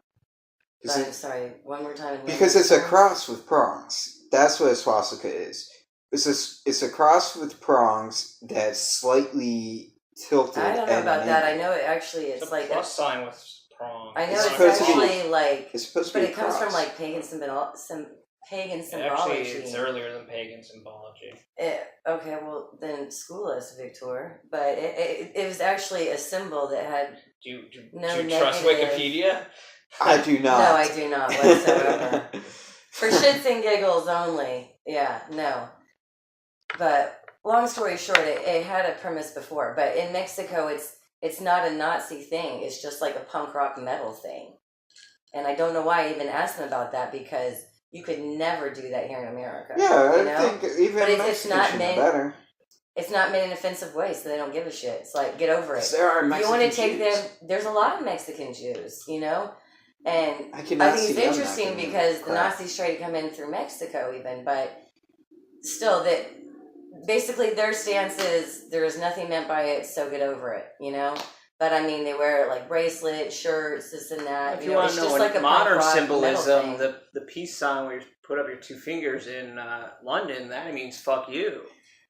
I'm sorry. One more time. Because it's a cross with prongs. That's what a swastika is. It's a cross with prongs that's slightly tilted. I don't know at about an that. I angle. know it actually It's is a like plus sign with prongs. I know It's it's supposed to be- actually like, It's supposed to but be it comes cross. from like pagan pagan symbology. Actually, it's earlier than pagan symbology. Okay, well then school us, Victor. But it was actually a symbol that had Do you no trust negative- Wikipedia? I do not. No, I do not whatsoever. For shits and giggles only. Yeah, no. But long story short, it had a premise before. But in Mexico, it's not a Nazi thing. It's just like a punk rock metal thing. And I don't know why I even asked them about that because you could never do that here in America. Yeah, you know? I think even But it's Mexicans not should know meant- better. It's not made in an offensive way, so they don't give a shit. It's like, get over it. There are If you want to Mexican take Jews. them, there's a lot of Mexican Jews, you know? And I I cannot think see it's them interesting knocking because the crap. Nazis tried to come in through Mexico even, but still that basically their stance is there is nothing meant by it, so get over it, you know? But I mean, they wear like bracelets, shirts, this and that. If you want it's to know just what like a modern punk rock symbolism, metal thing. the peace sign where you put up your two fingers in London, that means fuck you.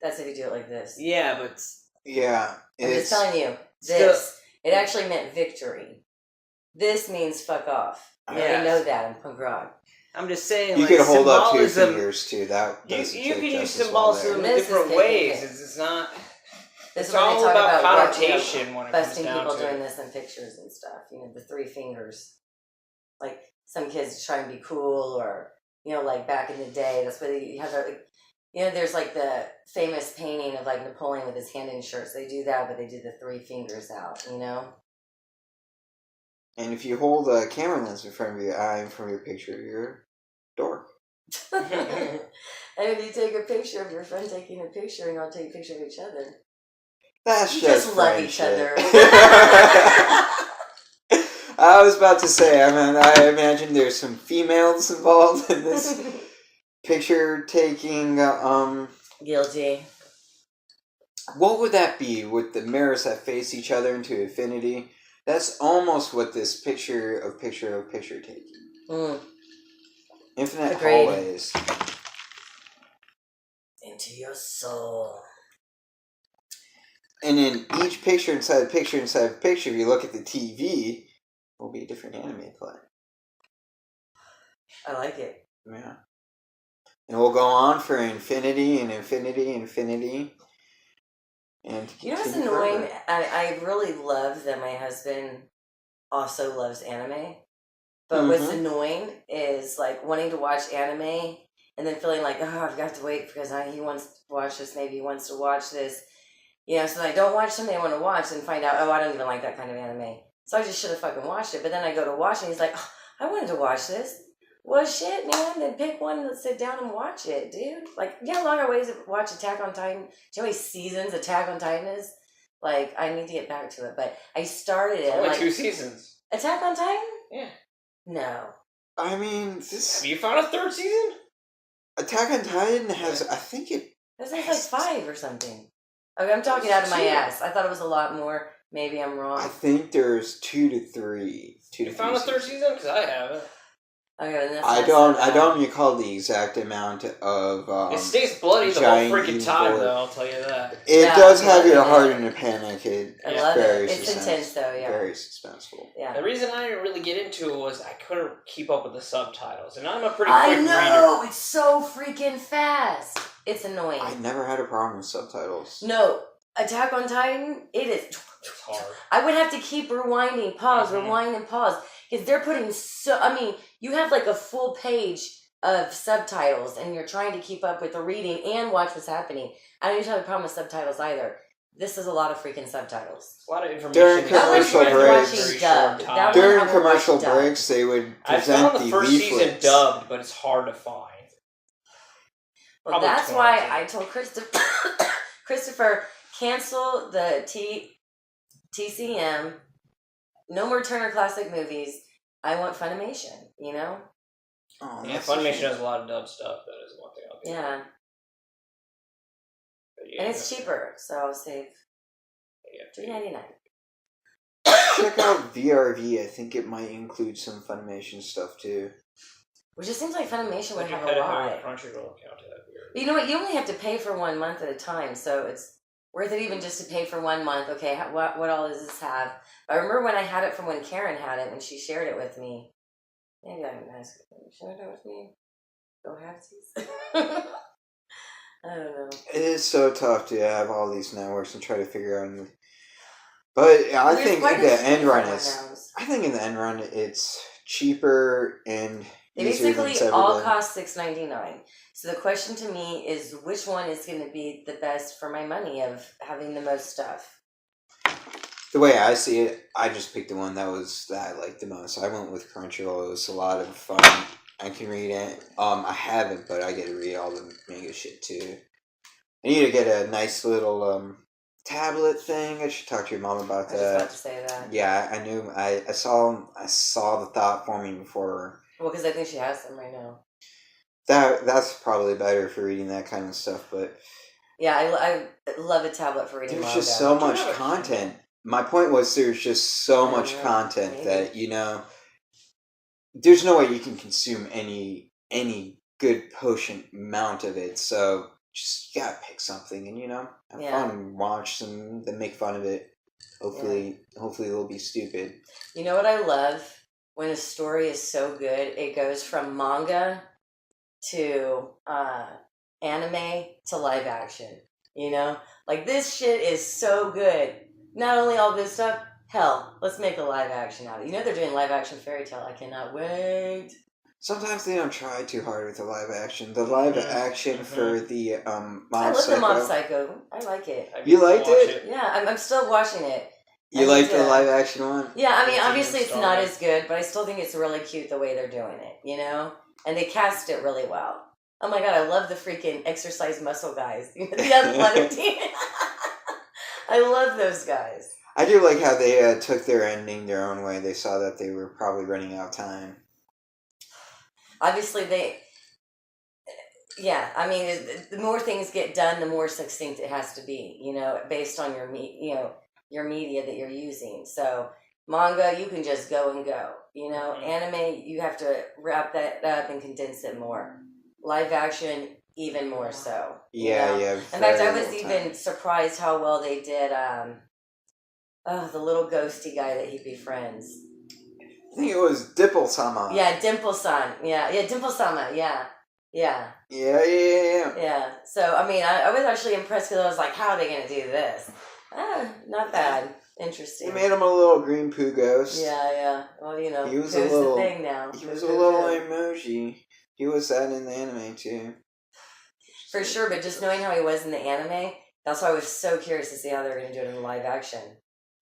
That's if you do it like this. Yeah, but Yeah, I'm just telling you, Still- this, it actually meant victory. This means fuck off. You Yes. already know that in punk rock. I'm just saying, you like, could hold up two symbolism. fingers too. That doesn't You take can use justice well symbolism there. in This is different taking ways. it. It's not. This It's is when all they talk about about connotation when it busting comes down people to doing it. this in pictures and stuff. You know, the three fingers. Like some kids try and be cool, or you know, like back in the day, that's why they have like, you know, there's like the famous painting of like Napoleon with his hand in shirts. They do that, but they do the three fingers out. You know. And if you hold a camera lens in front of your eye in front of your picture, you're a dork. And if you take a picture of your friend taking a picture, and y'all take a picture of each other. That's You just just love each friendship. other. I was about to say, I imagine there's some females involved in this picture taking. Guilty. What would that be with the mirrors that face each other into infinity? That's almost what this picture of picture taking. Mm. Infinite Agreed. hallways. Into your soul. And in each picture inside picture inside picture, if you look at the TV, will be a different anime play. I like it. Yeah. And we'll go on for infinity and infinity and infinity. And You know what's continue annoying? forever. I really love that my husband also loves anime. But what's Mhm. annoying is like wanting to watch anime and then feeling like, oh, I've got to wait because he wants to watch this. Maybe he wants to watch this. You know, so I don't watch something I want to watch and find out, oh, I don't even like that kind of anime. So I just should have fucking watched it. But then I go to watch it and he's like, oh, I wanted to watch this. Well, shit, man. Then pick one and sit down and watch it, dude. Like, you know how long I waited to watch Attack on Titan? Do you know how many seasons Attack on Titan is? Like, I need to get back to it, but I started it. Only like, 2 seasons. Attack on Titan? Yeah. No. I mean, this Have you found a 3rd season? Attack on Titan has, I think it. This is like 5 or something. Okay, I'm talking out of my ass. I thought it was a lot more. Maybe I'm wrong. I think there's 2 to 3. You found a 3rd season? Because I haven't. Okay, then that's I don't recall the exact amount of. It stays bloody the whole freaking time, though. I'll tell you that. It does have your heart in a panic. I love it. It's intense, though. Yeah. Very suspenseful. Yeah. The reason I didn't really get into it was I couldn't keep up with the subtitles, and I'm a pretty quick reader. I know. It's so freaking fast. It's annoying. I never had a problem with subtitles. No, Attack on Titan. It is. It's hard. I would have to keep rewinding, pause, rewind, and pause. Because they're putting you have like a full page of subtitles and you're trying to keep up with the reading and watch what's happening. I don't usually have a problem with subtitles either. This is a lot of freaking subtitles. A lot of information. During commercial breaks, During commercial breaks, they would present the first season dubbed, but it's hard to find. Well, that's why I told Christopher, cancel the TCM. No more Turner Classic Movies. I want Funimation, you know? Oh, yeah, Funimation has a lot of dub stuff. That is one thing I'll give Yeah. And it's cheaper, so I'll save $3.99. Check out VRV. I think it might include some Funimation stuff too. Which just seems like Funimation would have a lot. Crunchyroll account to that. But you know what? You only have to pay for 1 month at a time, so it's worth it even just to pay for 1 month. Okay, what all does this have? I remember when I had it from when Karen had it, when she shared it with me. Maybe I can ask her. Shared it with me? Go have these. I don't know. It is so tough to have all these networks and try to figure out. But I think in the end run, it's cheaper and they basically all cost $6.99. So the question to me is, which one is going to be the best for my money of having the most stuff? The way I see it, I just picked the one that I liked the most. I went with Crunchyroll. It was a lot of fun. I can read it. I haven't, but I get to read all the manga shit too. I need to get a nice little tablet thing. I should talk to your mom about that. I was about to say that. Yeah, I knew. I saw the thought forming before. Well, because I think she has them right now. That's probably better for reading that kind of stuff, but yeah, I love a tablet for reading. There's just so much content. My point was there's just so much content that there's no way you can consume any good potion amount of it. So just you gotta pick something and have fun and watch some, then make fun of it. Hopefully it'll be stupid. You know what I love? When a story is so good, it goes from manga to anime to live action. Like this shit is so good. Not only all this stuff, hell, let's make a live action out of it. They're doing live action Fairy Tail. I cannot wait. Sometimes they don't try too hard with the live action. The live action for the Mob Psycho. I love the Mob Psycho. I like it. You liked it? Yeah, I'm still watching it. You like the live action one? Yeah, I mean, obviously it's not as good, but I still think it's really cute the way they're doing it, And they cast it really well. Oh my god, I love the freaking exercise muscle guys. The athletic team. I love those guys. I do like how they took their ending their own way. They saw that they were probably running out of time. Obviously, I mean, the more things get done, the more succinct it has to be, based on your media that you're using. So manga, you can just go and go. Anime, you have to wrap that up and condense it more. Live action, even more so. Yeah. In fact, I was even surprised how well they did. The little ghosty guy that he befriends. I think it was Dimple-sama. Yeah, Dimple-san. Yeah, Dimple-sama. Yeah. Yeah. Yeah. So, I mean, I was actually impressed because I was like, how are they going to do this? Not bad. Interesting. He made him a little green poo ghost. Yeah. Well, he was poo's the thing now. He was a little emoji. He was that in the anime, too. For sure, but just knowing how he was in the anime, that's why I was so curious to see how they were going to do it in live action.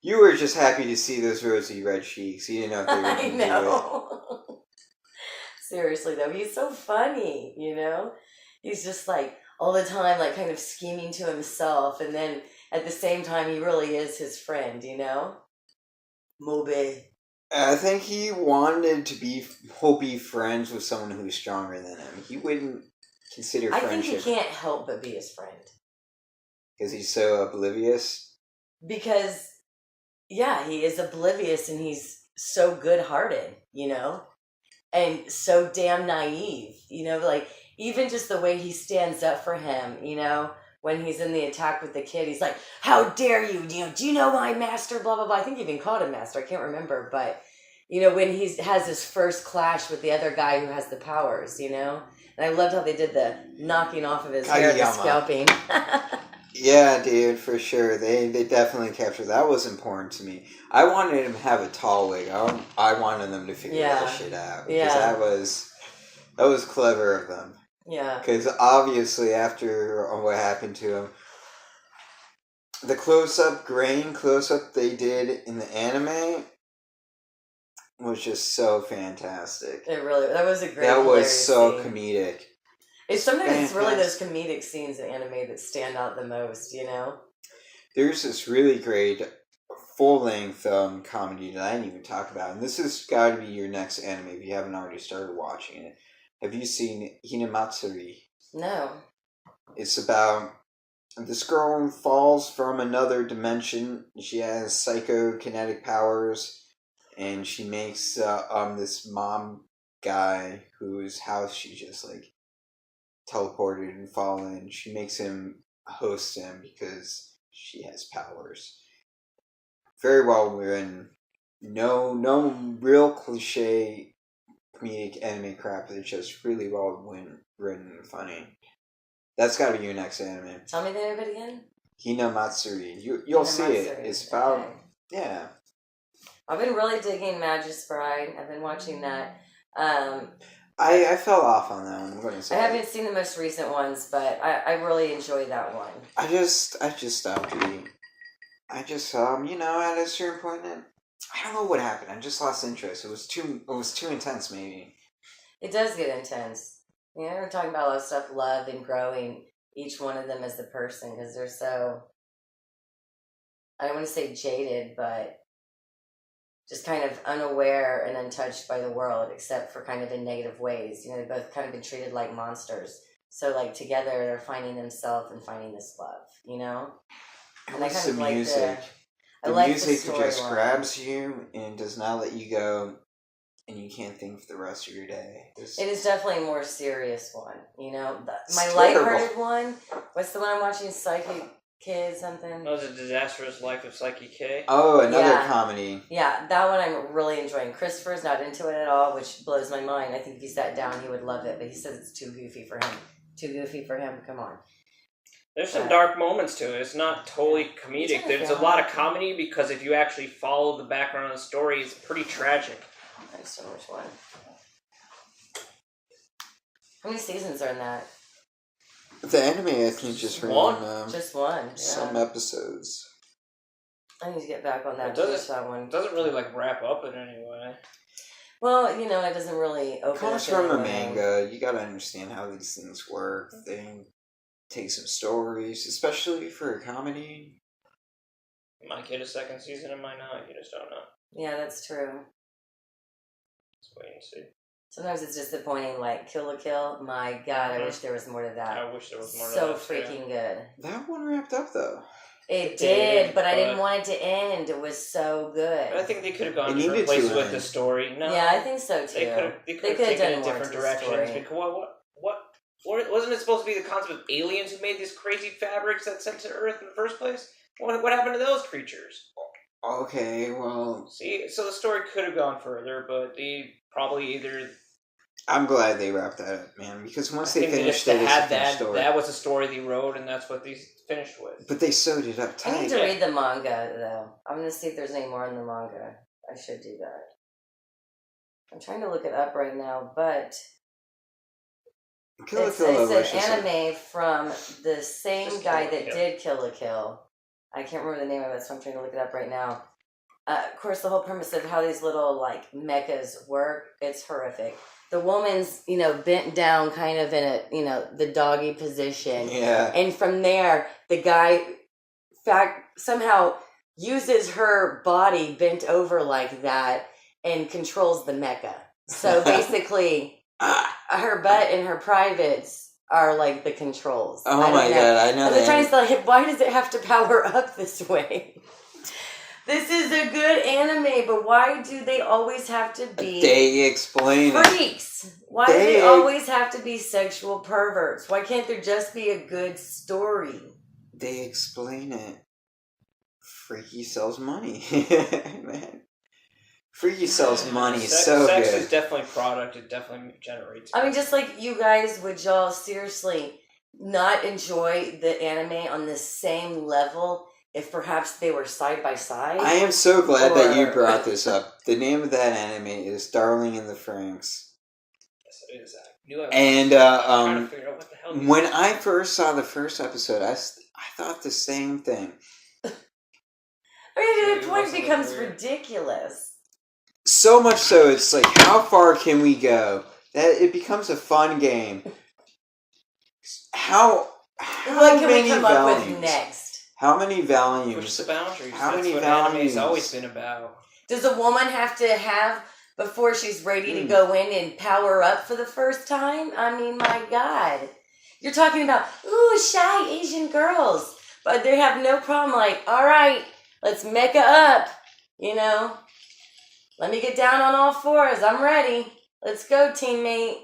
You were just happy to see those rosy red cheeks. You didn't know if they were going to do it. I know. Seriously, though, he's so funny, He's just, like, all the time, like, kind of scheming to himself, and then at the same time, he really is his friend, Mobe. I think he wanted to be friends with someone who's stronger than him. He wouldn't consider I think friendship he can't help but be his friend. because he's so oblivious. Because, yeah, he is oblivious and he's so good-hearted, and so damn naive, like, even just the way he stands up for him, when he's in the attack with the kid, he's like, how dare you, do you know my master, blah, blah, blah. I think he even called him master, I can't remember, but, when he has his first clash with the other guy who has the powers, and I loved how they did the knocking off of his hair, the scalping. Yeah, dude, for sure. They definitely captured that. Was important to me. I wanted him to have a tall wig. I wanted them to figure that shit out. Because that was clever of them. Yeah. Because obviously after what happened to him, the grain close-up they did in the anime was just so fantastic. That was a great That was so scene. Comedic. Sometimes it's really those comedic scenes in anime that stand out the most, There's this really great full-length comedy that I didn't even talk about, and this has got to be your next anime if you haven't already started watching it. Have you seen Hinamatsuri? No. It's about this girl falls from another dimension. She has psychokinetic powers, and she makes this mom guy whose house she just teleported and fallen. She makes him host him because she has powers. Very well written. No real cliche comedic anime crap. It's just really well written and funny. That's got to be your next anime. Tell me the name of it again. Hinamatsuri. You'll see it. It's about yeah. I've been really digging Magus Bride. I've been watching that. I fell off on that one. I'm going to say I haven't seen the most recent ones, but I really enjoyed that one. I just stopped reading. I just at a certain point, I don't know what happened. I just lost interest. It was too intense, maybe. It does get intense. We're talking about a lot of stuff, love and growing each one of them as a person, because they're so, I don't want to say jaded, but just kind of unaware and untouched by the world, except for kind of in negative ways. They've both kind of been treated like monsters. So together they're finding themselves and finding this love, And I kind of like music. The music just grabs you and does not let you go, and you can't think for the rest of your day. It is definitely a more serious one, My terrible. lighthearted one, what's the one I'm watching, Psychic Kid something? Oh, The Disastrous Life of Psyche K. Oh, another comedy. Yeah, that one I'm really enjoying. Christopher's not into it at all, which blows my mind. I think if he sat down, he would love it, but he says it's too goofy for him. Too goofy for him, come on. There's some dark moments to it. It's not totally comedic. There's a lot of comedy because if you actually follow the background of the story, it's pretty tragic. There's so much one. How many seasons are in that? The anime, I think, just ran just one. Yeah. Some episodes. I need to get back on that. That one. It doesn't really wrap up in any way. Well, it doesn't really open. It comes from a manga. You gotta understand how these things work. They take some stories, especially for a comedy. It might get a second season, it might not. You just don't know. Yeah, that's true. Let's wait and see. Sometimes it's disappointing, Kill la Kill. My God, I wish there was more to that. I wish there was more to that. that. So freaking good. That one wrapped up, though. It did, but I didn't want it to end. It was so good. I think they could have gone different places with the story. No, yeah, I think so too. They could have taken it different directions. Because what wasn't it supposed to be the concept of aliens who made these crazy fabrics that sent to Earth in the first place? What happened to those creatures? Okay, well... See, so the story could have gone further, but they probably either... I'm glad they wrapped that up, man, because once they finished it, it's a finished story. That was the story they wrote, and that's what they finished with. But they sewed it up tight. I need to read the manga, though. I'm going to see if there's any more in the manga. I should do that. I'm trying to look it up right now, but... It's an anime from the same guy that did Kill la Kill. I can't remember the name of it, so I'm trying to look it up right now. Of course, the whole premise of how these little, mechas work, it's horrific. The woman's, bent down kind of in a, the doggy position. Yeah. And from there, the guy somehow uses her body bent over like that and controls the mecha. So basically, her butt and her privates are like the controls. Oh my god, I know that. I'm trying to say, why does it have to power up this way? This is a good anime, but why do they always have to be They explain freaks? Why do they always have to be sexual perverts? Why can't there just be a good story? They explain it. Freaky sells money. Man. Freaky sells money so sex good. Sex is definitely product. It definitely generates. I mean, just like you guys, would y'all seriously not enjoy the anime on the same level if perhaps they were side by side? I am so glad that you brought this up. The name of that anime is Darling in the Franxx. Yes, it is. And trying to figure out what the hell when I first saw the first episode, I thought the same thing. I mean, the point becomes ridiculous. So much so, it's like, how far can we go? That it becomes a fun game. How what can many we come volumes? Up with next? How many volumes? Push the boundaries. How That's many what volumes? Anime's always been about. Does a woman have to have before she's ready to go in and power up for the first time? I mean, my God. You're talking about, shy Asian girls. But they have no problem like, all right, let's mecha up, Let me get down on all fours. I'm ready. Let's go, teammate.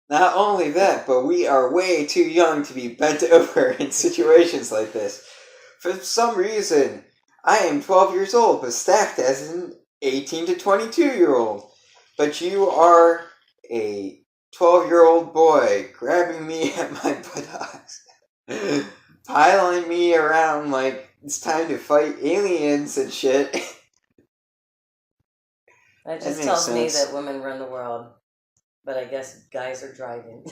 Not only that, but we are way too young to be bent over in situations like this. For some reason, I am 12 years old, but stacked as an 18 to 22-year-old. But you are a 12-year-old boy grabbing me at my buttocks, piling me around like it's time to fight aliens and shit. That just tells me that women run the world. But I guess guys are driving.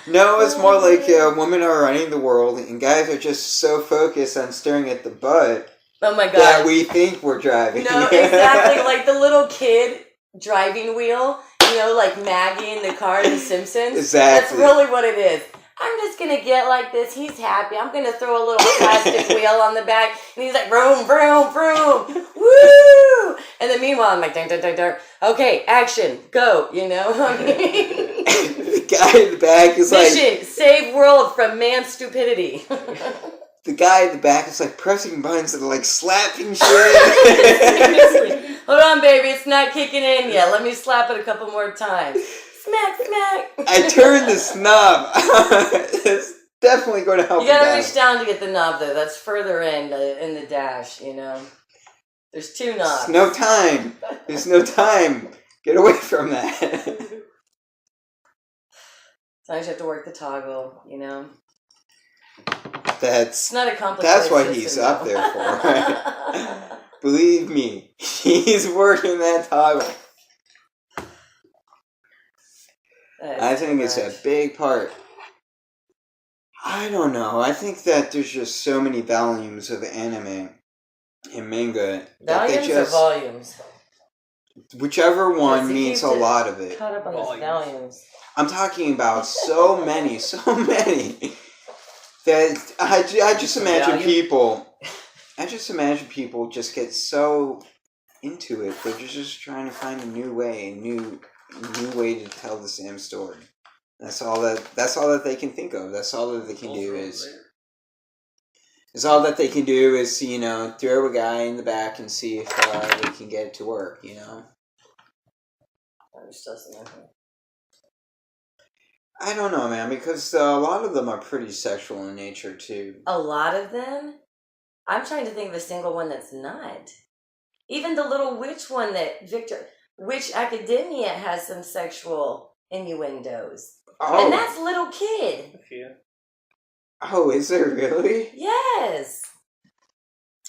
No, it's more like women are running the world and guys are just so focused on staring at the butt. Oh my God. That we think we're driving. No, exactly. Like the little kid driving wheel, like Maggie in the car in The Simpsons. Exactly. That's really what it is. I'm just going to get like this. He's happy. I'm going to throw a little plastic wheel on the back. And he's like, vroom, vroom, vroom. Woo! And then meanwhile, I'm like, dun, dun, dun, dun. Okay, action, go, The guy in the back is Mission, save world from man's stupidity. The guy in the back is like pressing buttons and like slapping shit. Seriously. Hold on, baby. It's not kicking in yet. Let me slap it a couple more times. Smack, smack. I turned this knob. It's definitely going to help. You gotta reach down to get the knob, though. That's further in the dash, There's two knobs. There's no time. Get away from that. Sometimes you have to work the toggle, It's not a complicated That's what system, he's up there for. Believe me, he's working that toggle. I think it's a big part. I don't know. I think that there's just so many volumes of anime and manga. Volumes or volumes? Whichever one means a lot of it. Caught up on those volumes. I'm talking about so many that I just imagine people. I just imagine people just get so into it. They're just trying to find a new way, a new way to tell the same story. That's all that they can think of. That's all that they can do is. It's all that they can do is throw a guy in the back and see if they can get it to work. I don't know, man, because a lot of them are pretty sexual in nature too. A lot of them? I'm trying to think of a single one that's not. Even the little witch one that Witch Academia has some sexual innuendos. Oh. And that's little kid. Oh, is there really? Yes.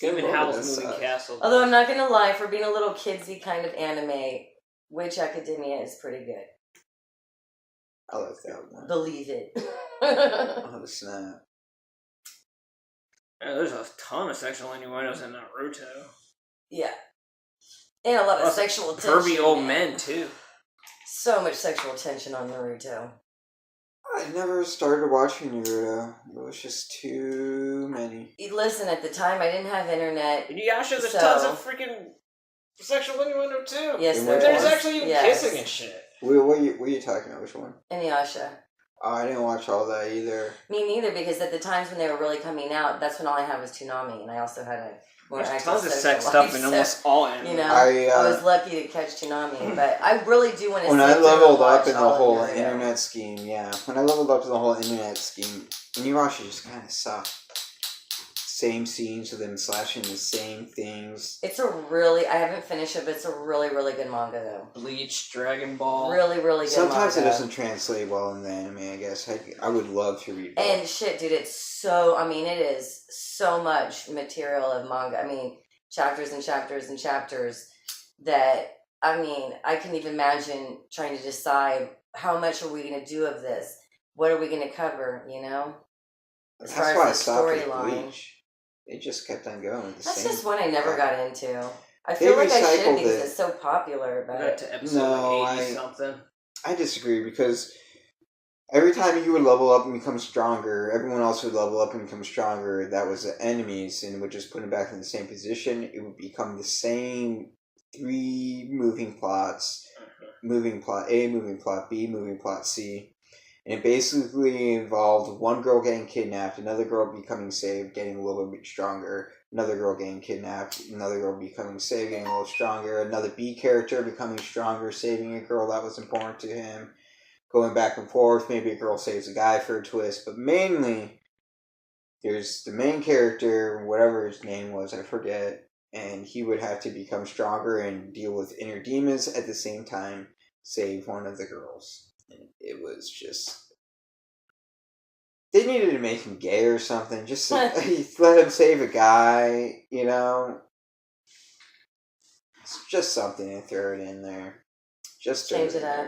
Even Howl's Moving Castle. Although I'm not going to lie, for being a little kidsy kind of anime, Witch Academia is pretty good. I like that one. Believe it. Oh, snap. Yeah, there's a ton of sexual innuendos in Naruto. Yeah. And a lot of sexual tension. Pervy old men, too. So much sexual tension on Naruto. I never started watching Naruto. It was just too many. Listen, at the time, I didn't have internet. Inuyasha, there's tons of freaking sexual innuendo too. Yes, there's actually even kissing and shit. What are you talking about? Which one? Inuyasha. Oh, I didn't watch all that either. Me neither, because at the times when they were really coming out, that's when all I had was Toonami, and I also had a more active tons of sex social life, stuff in almost all anime. You know, I was lucky to catch Toonami, but I really do want to. When I leveled up in the whole internet scheme, when I leveled up in the whole internet scheme, Inuyasha just kind of sucked. Same scenes of them slashing the same things. It's I haven't finished it, but it's a really, really good manga, though. Bleach, Dragon Ball. Really, really good Sometimes manga. It doesn't translate well in the anime, I guess. I would love to read it. And shit, dude, it is so much material of manga. I mean, chapters and chapters and chapters that, I can even imagine trying to decide how much are we going to do of this? What are we going to cover, you know? That's why I stopped with Bleach. It just kept on going. That's just one I never got into. I feel like I should because it's so popular. But got to episode 80 something. I disagree because every time you would level up and become stronger, everyone else would level up and become stronger. That was the enemies, and would just put them back in the same position. It would become the same 3 moving plots. Moving plot A, moving plot B, moving plot C. And it basically involved one girl getting kidnapped, another girl becoming saved, getting a little bit stronger, another girl getting kidnapped, another girl becoming saved, getting a little stronger, another B character becoming stronger, saving a girl that was important to him, going back and forth. Maybe a girl saves a guy for a twist, but mainly there's the main character, whatever his name was, I forget, and he would have to become stronger and deal with inner demons at the same time, save one of the girls. It was just... They needed to make him gay or something. Just let him save a guy, you know? It's just something to throw it in there. Just change it up.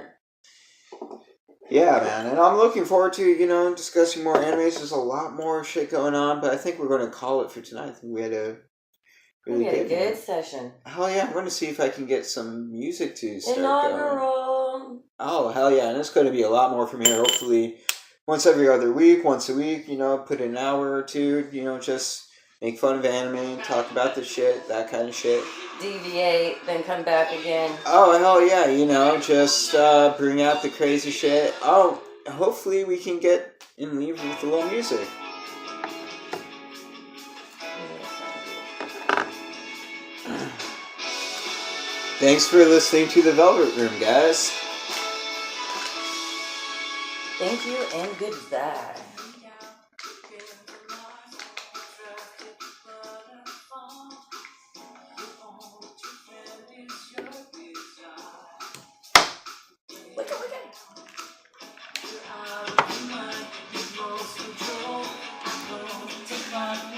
Yeah, man. And I'm looking forward to, discussing more animes. There's a lot more shit going on, but I think we're going to call it for tonight. I think we had a good session. Hell yeah, I'm going to see if I can get some music to start going. Oh, hell yeah. And it's going to be a lot more from here. Hopefully, once every other week, once a week, put in an hour or two, just make fun of anime, talk about the shit, that kind of shit. Deviate, then come back again. Oh, hell yeah, just bring out the crazy shit. Oh, hopefully we can get and leave with a little music. Thanks for listening to The Velvet Room, guys. Thank you and goodbye. Wake up.